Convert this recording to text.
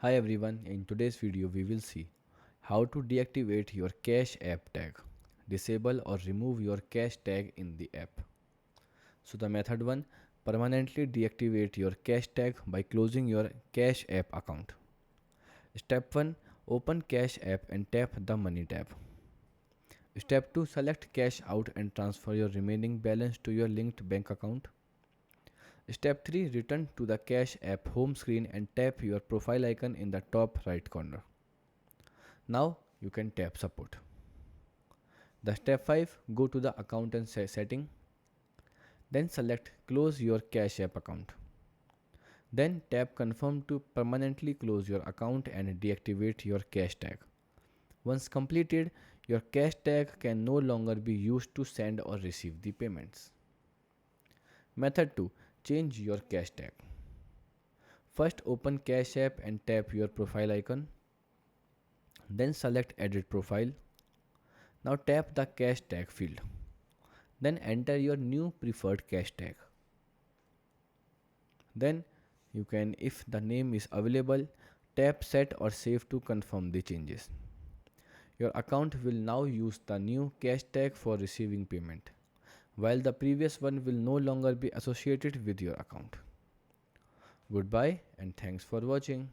Hi everyone, in today's video we will see how to deactivate your cache app tag, disable or remove your cache tag in the app. So the method 1, permanently deactivate your cache tag by closing your cache app account. Step 1, open cache app and tap the money tab. Step 2, select cash out and transfer your remaining balance to your linked bank account. Step 3, return to the Cash app home screen and tap your profile icon in the top right corner. Now you can tap support. The step 5, go to the account and setting. Then select close your Cash app account. Then tap confirm to permanently close your account and deactivate your cache tag. Once completed, your cache tag can no longer be used to send or receive the payments. Method 2, change your cache tag. First open Cash app and tap your profile icon. Then select edit profile. Now tap the cache tag field. Then enter your new preferred cache tag. Then you can, if the name is available, tap set or save to confirm the changes. Your account will now use the new cache tag for receiving payment, while the previous one will no longer be associated with your account. Goodbye and thanks for watching.